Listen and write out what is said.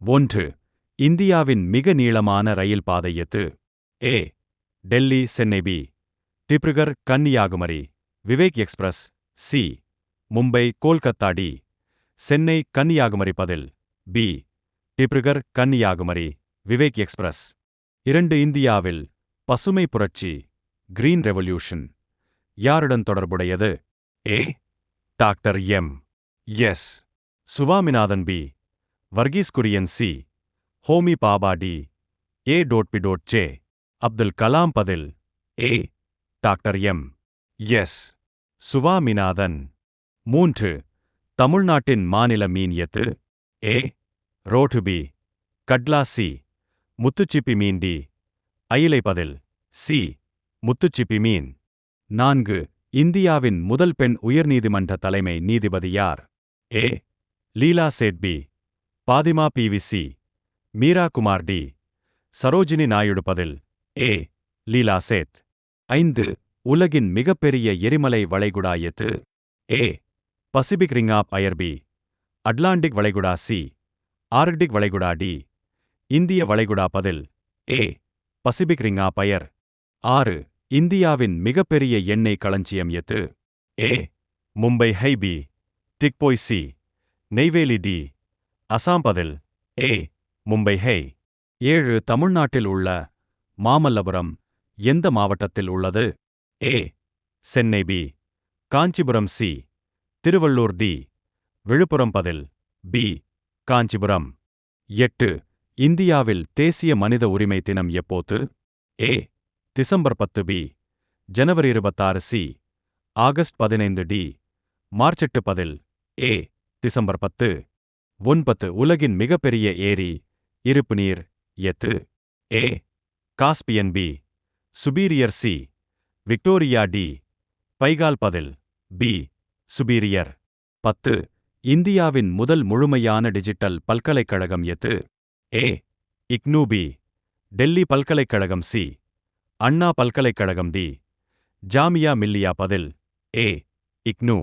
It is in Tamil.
1. இந்தியாவின் மிக நீளமான ரயில் பாதை எது? A. Delhi Chennai. B. Dibrugarh Kanyakumari Vivek express. C. Mumbai Kolkata. D. Chennai Kanyakumari. பதில் பி. டிப்ருகர் கன்னியாகுமரி விவேக் எக்ஸ்பிரஸ். 2. இந்தியாவில் பசுமை புரட்சி கிரீன் ரெவல்யூஷன் யாருடன் தொடர்புடையது? A. Doctor M. S. Swaminathan. B. Verghese Kurien. C. Homi Bhabha. D. A. P. J. Abdul Kalam. பதில் A. Doctor M. S. Swaminathan. 3. தமிழ்நாட்டின் மாநில மீன் எது? ஏ. ரோடு. பி. கட்லா. சி. முத்துச்சிப்பி மீன். டி. அயிலை. பதில் சி. முத்துச்சிப்பி மீன். 4. இந்தியாவின் முதல் பெண் உயர்நீதிமன்ற தலைமை நீதிபதி யார்? A. Leela Seth. B. Fathima. B. C. Meera Kumar. D. Sarojini Naidu. பதில் ஏ. லீலா சேத். 5. உலகின் மிகப்பெரிய எரிமலை வளைகுடா எது? A. Pacific ring of fire. B. Atlantic வளைகுடா. சி. ஆர்க்டிக் வளைகுடா. டி. இந்திய வளைகுடா. பதில் A. Pacific ring of fire. 6. இந்தியாவின் மிகப்பெரிய எண்ணெய் களஞ்சியம் எது? A. Mumbai High. B. Digboi. C. Neyveli. D. Assam. பதில் ஏ. மும்பை ஹை. 7. தமிழ்நாட்டில் உள்ள மாமல்லபுரம் எந்த மாவட்டத்தில் உள்ளது? A. Chennai. B. Kanchipuram. C. Tiruvallur. D. Villupuram. பதில் பி. காஞ்சிபுரம். 8. இந்தியாவில் தேசிய மனித உரிமை தினம் எப்போது? ஏ. டிசம்பர் 10. பி. ஜனவரி 26. சி. ஆகஸ்ட் 15. டி. மார்ச் 8. பதில் ஏ. டிசம்பர் 10. 9. உலகின் மிகப்பெரிய ஏரி இருப்பு நீர் எது? A. Caspian. B. Superior. C. Victoria. D. Baikal. பதில் பி. சுபீரியர். 10. இந்தியாவின் முதல் முழுமையான டிஜிட்டல் பல்கலைக்கழகம் எது? ஏ. இக்னூ. பி. டெல்லி பல்கலைக்கழகம். சி. அண்ணா பல்கலைக்கழகம். டி. ஜாமியா மில்லியா. பதில் ஏ. இக்னூ.